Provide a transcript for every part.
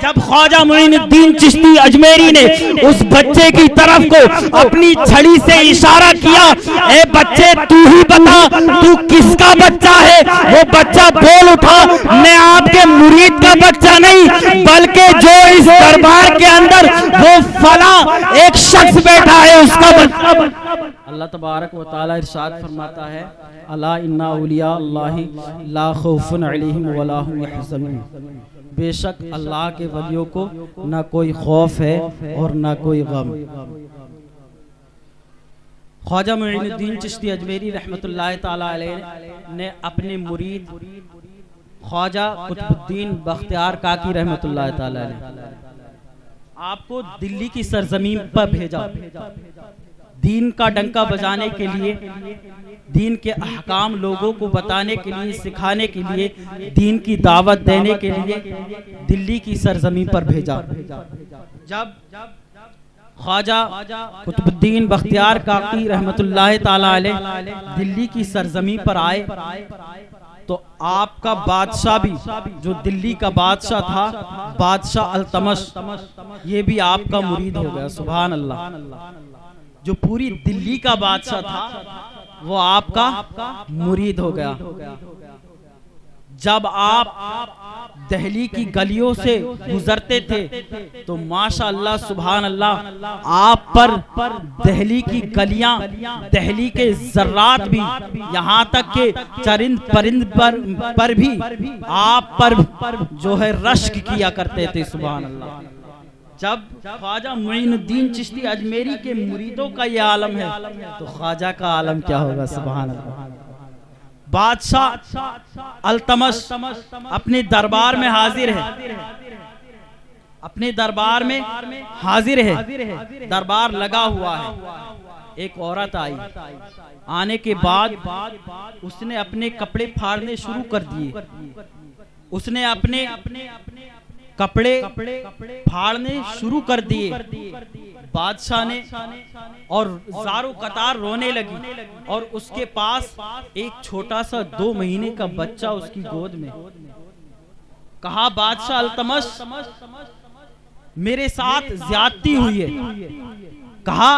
जब ख्वाजा मुईनुद्दीन चिश्ती अजमेरी ने उस बच्चे की तरफ को अपनी छड़ी से इशारा किया, ए बच्चे तू ही बता तू किसका बच्चा है। वो बच्चा बोल उठा, मैं आपके मुरीद का बच्चा नहीं बल्कि जो इस दरबार के अंदर वो फला एक शख्स बैठा है उसका बच्चा। अल्लाह तबारक व तआला इरशाद फरमाता है, अला इन्ना औलिया अल्लाहि ला खौफुन अलैहिम वला हुम यहज़नून। बेशक अल्लाह के वलियों को ना कोई खौफ है और ना कोई गम। ख्वाजा मुईनुद्दीन चिश्ती अजमेरी रहमतुल्लाह ताला अलैह ने अपने मुरीद ख्वाजा कुतुबुद्दीन बख्तियार काकी रहमतुल्लाह ताला अलैह आपको दिल्ली की सरजमीन पर भेजा, दीन का डंका बजाने के लिए, दीन के अहकाम लोगों को बताने के लिए, सिखाने के लिए, दीन की दावत देने के लिए दिल्ली की सरजमीन पर भेजा। जब ख्वाजा कुतुबुद्दीन बख्तियार काकी रहमतुल्लाह ताला अलैह दिल्ली की सरजमीन पर आए तो आपका बादशाह भी, जो दिल्ली का बादशाह था, बादशाह अल्तमश, ये भी आपका मुरीद हो गया। सुभान अल्लाह। जो पूरी दिल्ली का बादशाह था वो आपका मुरीद हो गया। जब आप दिल्ली की गलियों से गुजरते थे तो माशाअल्लाह सुभान अल्लाह आप पर दिल्ली की गलियां, दिल्ली के जर्रात भी, यहाँ तक के चरिंद परिंद पर भी आप पर जो है रश्क किया करते थे। सुभान अल्लाह। जब ख्वाजा मुईनुद्दीन चिश्ती अजमेरी के मुरीदों का ये आलम है तो ख्वाजा का आलम क्या होगा। सुभान अल्लाह। बादशाह अल्तमश अपने दरबार में हाजिर है, अपने दरबार में हाजिर है, दरबार लगा हुआ है। एक औरत आई, आने के बाद उसने अपने कपड़े फाड़ने शुरू कर दिए, उसने अपने कपड़े फाड़ने शुरू कर दिए। बादशाह ने और ज़ारो कतार रोने लगी और उसके पास एक छोटा सा 2 महीने का बच्चा उसकी गोद में। कहा, बादशाह अल्तमश मेरे साथ ज्यादती हुई है। कहा,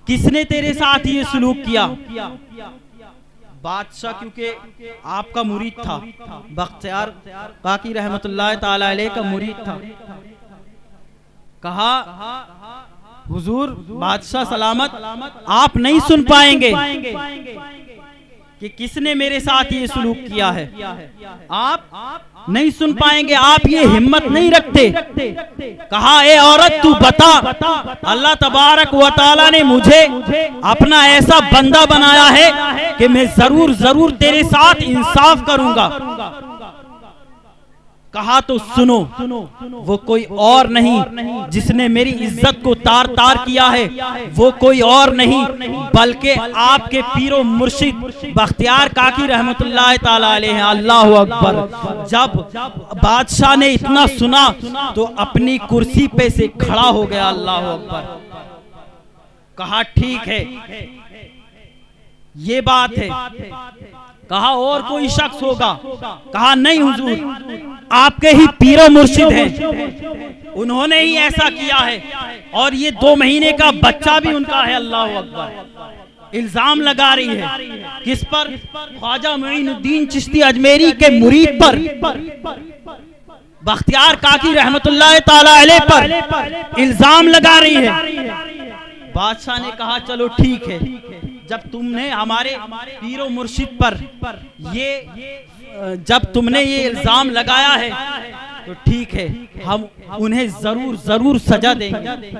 किसने तेरे साथ ये सलूक किया। बादशाह क्योंकि आपका मुरीद था, बख्तियार काकी रहमतुल्लाह ताला अलैह का मुरीद था। कहा, हुजूर बादशाह सलामत, आप नहीं सुन पाएंगे कि किसने मेरे साथ ये सलूक किया है। आप नहीं सुन पाएंगे, आप ये हिम्मत नहीं रखते। कहा, ए औरत तू बता, अल्लाह तबारक व तआला ने मुझे अपना ऐसा बंदा बनाया है कि मैं जरूर जरूर तेरे साथ इंसाफ करूंगा। कहा, तो सुनो, वो कोई और नहीं जिसने मेरी इज्जत को तार तार किया है, वो कोई और नहीं बल्कि आपके पीरो मुर्शिद बख्तियार काकी रहमतुल्लाह ताला अलैह। अल्लाह अकबर। जब बादशाह ने इतना सुना तो अपनी कुर्सी पे से खड़ा हो गया। अल्लाह अकबर। कहा, ठीक है, ये बात है। कहा, और कोई शख्स होगा। कहा, नहीं हुजूर, आपके ही पीरो मुर्शिद हैं, उन्होंने ही ऐसा किया है और ये 2 महीने का बच्चा भी उनका है। अल्लाह अकबर। इल्जाम लगा रही है किस पर? ख्वाजा मुईनुद्दीन चिश्ती अजमेरी के मुरीद पर, बख्तियार काकी रहमतुल्लाह ताला अलैह पर इल्जाम लगा रही है। बादशाह ने कहा, चलो ठीक है, जब तुमने हमारे पीरो मुर्शिद पर जब तुमने ये इल्जाम लगाया है तो ठीक है, हम उन्हें जरूर जरूर सजा देंगे,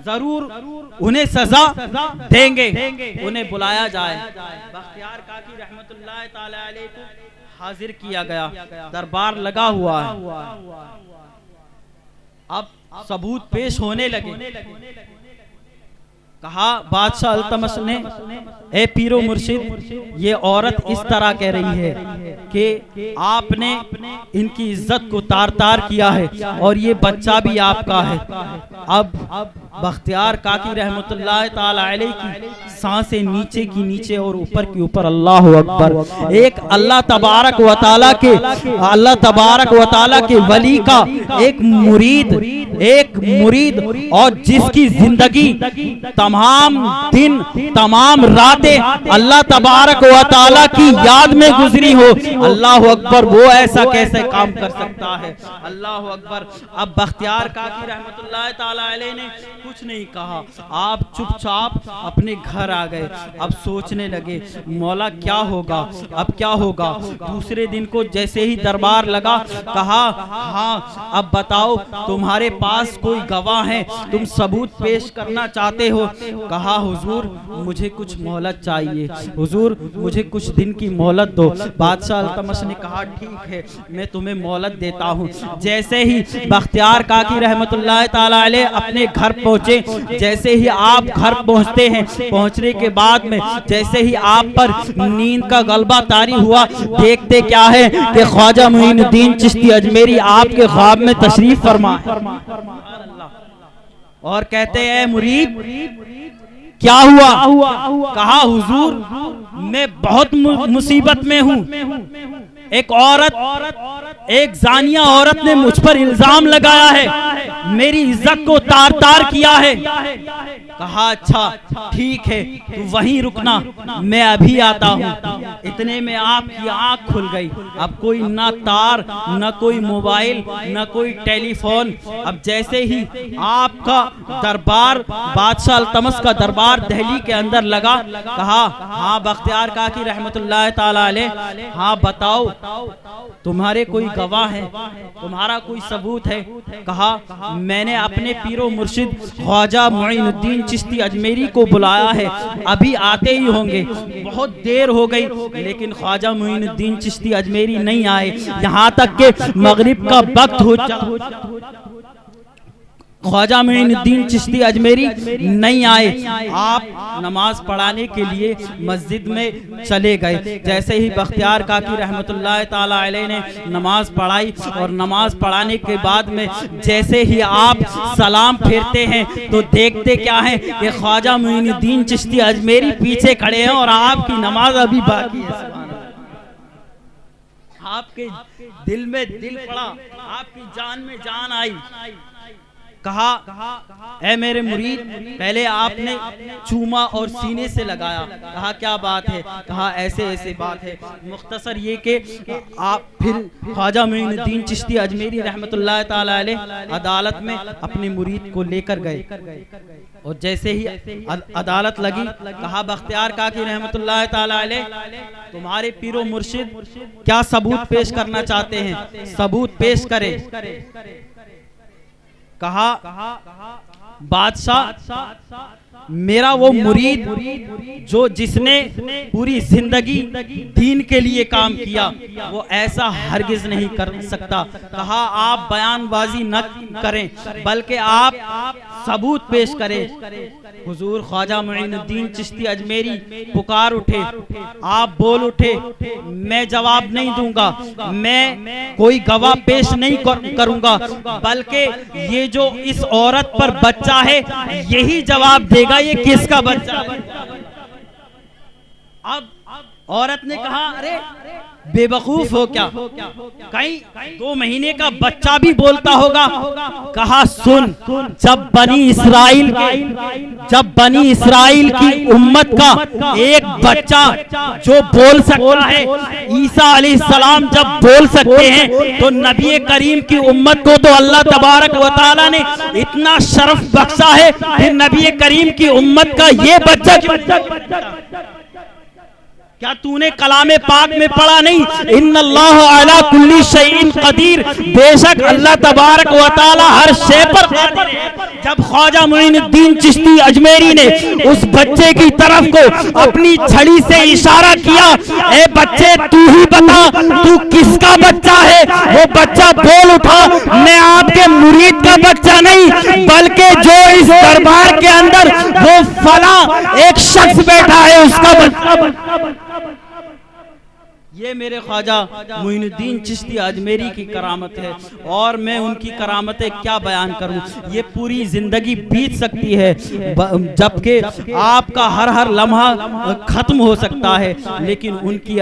जरूर उन्हें सजा देंगे। उन्हें बुलाया जाए। बख्तियार काकी रहमतुल्लाह ताला अलैह को हाजिर किया गया, दरबार लगा हुआ है। अब सबूत पेश होने लगे। कहा, बादशाह अल्तमश ने, ए पीरो मुर्शिद, ये औरत इस तरह कह रही है कि आपने इनकी इज्जत को तार तार किया है और ये बच्चा भी आपका है। अब बख्तियार काकी रहमतुल्लाह ताला अलैह की सांसें नीचे की नीचे और ऊपर की ऊपर। अल्लाह अकबर। एक अल्लाह तबारक व तआला के वली का एक मुरीद और जिसकी जिंदगी तमाम दिन तमाम रातें अल्लाह तबारक व तआला की याद में गुजरी हो, अल्लाह अकबर, वो ऐसा कैसे काम कर सकता है? अल्लाह अकबर। अब बख्तियार काकी रहमतुल्लाह ताला अलैह ने कुछ नहीं कहा, आप चुपचाप अपने घर आ गए। अब सोचने लगे मौला क्या होगा, अब क्या होगा। दूसरे दिन को जैसे ही दरबार लगा, कहा हाँ अब बताओ तुम्हारे पास कोई गवाह है, तुम सबूत पेश करना चाहते हो? कहा हुजूर मुझे कुछ मोहलत चाहिए, हुजूर मुझे कुछ दिन की मोहलत दो। बादशाह अल्तमश ने कहा ठीक है मैं तुम्हें मोहलत देता हूँ। जैसे ही बख्तियार काकी रहमतुल्लाह ताला अलैह अपने घर पहुँचे, जैसे ही आप घर पहुँचते हैं, पहुँचने के बाद में जैसे ही आप पर नींद का गलबा तारी हुआ, देखते क्या है कि ख्वाजा मुईनुद्दीन चिश्ती अजमेरी आपके ख्वाब में तशरीफ फरमा है और कहते हैं मुरीद क्या हुआ? कहा हुजूर मैं बहुत मुसीबत में हूँ। एक जानिया औरत ने मुझ पर इल्जाम लगाया है, मेरी इज्जत को तार तार किया है। कहा अच्छा ठीक है तू वहीं रुकना, मैं अभी आता हूँ। इतने में आपकी आंख खुल गई। अब कोई ना तार, ना कोई मोबाइल, ना कोई टेलीफोन। अब जैसे ही आपका दरबार, बादशाह अल्तमश का दरबार दिल्ली के अंदर लगा, कहा हाँ बख्तियार काकी रहमतुल्लाह ताला अलैह, हाँ बताओ तुम्हारे कोई गवाह है, तुम्हारा कोई सबूत है? कहा मैंने अपने पीरो मुर्शिद ख्वाजा मुईनुद्दीन चिश्ती अजमेरी को बुलाया है, अभी आते ही होंगे। बहुत देर हो गई लेकिन ख्वाजा मुईनुद्दीन चिश्ती अजमेरी नहीं आए। यहाँ तक के मगरिब का वक्त हो ख्वाजा मुईनुद्दीन चिश्ती अजमेरी नहीं आए। आप नमाज पढ़ाने के लिए मस्जिद में चले गए। जैसे ही बख्तियार काकी रहमतुल्लाह ताला अलैह ने नमाज पढ़ाई और नमाज पढ़ाने के बाद में जैसे ही आप सलाम फेरते हैं तो देखते क्या है कि ख्वाजा मुईनुद्दीन चिश्ती अजमेरी पीछे खड़े हैं और आपकी नमाज अभी बाकी है। आपके दिल में दिल पड़ा, आपकी जान में जान आई। कहा ऐ मेरे मुरीद, पहले आपने चूमा और सीने से लगाया। कहा क्या बात है? कहा ऐसे ऐसे बात है। मुख्तसर ये कि आप फिर ख्वाजा मुईनुद्दीन चिश्ती अजमेरी रहमतुल्लाह ताला अलैह अदालत में अपने मुरीद को लेकर गए और जैसे ही अदालत लगी, कहा बख्तियार काकी रहमतुल्लाह ताला अलैह तुम्हारे पीरो मुर्शिद क्या सबूत पेश करना चाहते हैं, सबूत पेश करें। कहा बादशाह मेरा वो मुरीद जो जिसने पूरी जिंदगी दीन के लिए काम किया वो ऐसा हरगिज नहीं कर सकता। कहा आप बयानबाजी न करें बल्कि आप सबूत पेश करें। हुजूर ख्वाजा मुईनुद्दीन चिश्ती अजमेरी पुकार उठे, आप बोल उठे मैं जवाब नहीं दूंगा, मैं कोई गवाह पेश नहीं करूंगा, बल्कि ये जो इस औरत पर बच्चा है यही जवाब देगा ये किसका बच्चा है। अब औरत ने कहा अरे बेवकूफ हो क्या, कहीं 2 महीने का बच्चा भी बोलता होगा। कहा सुन, जब बनी इस्राइल की उम्मत का एक बच्चा जो बोल सकता है, ईसा अलैहिस्सलाम जब बोल सकते हैं तो नबी करीम की उम्मत को तो अल्लाह तबारक व तआला ने इतना शरफ बख्शा है कि नबी करीम की उम्मत का ये बच्चा क्या तूने कलामे पाक में पढ़ा नहीं, इन्नल्लाह अला कुल्ली शैइन कदीर, बेशक अल्लाह तबारक व तआला हर शय पर कादिर है। जब ख्वाजा मुईनुद्दीन चिश्ती अजमेरी ने उस बच्चे की तरफ को अपनी छड़ी से इशारा किया, ए बच्चे तू ही बता तू किसका बच्चा है, वो बच्चा बोल उठा मैं आपके मुरीद का बच्चा नहीं बल्कि जो इस दरबार के अंदर वो फला एक शख्स बैठा है उसका बच्चा। ये मेरे ख्वाजा मोइनुद्दीन चिश्ती अजमेरी की करामत है, और मैं उनकी करामतें क्या बयान करूं। ये पूरी जिंदगी बीत सकती है, जबकि आपका हर हर लम्हा खत्म हो सकता है, लेकिन उनकी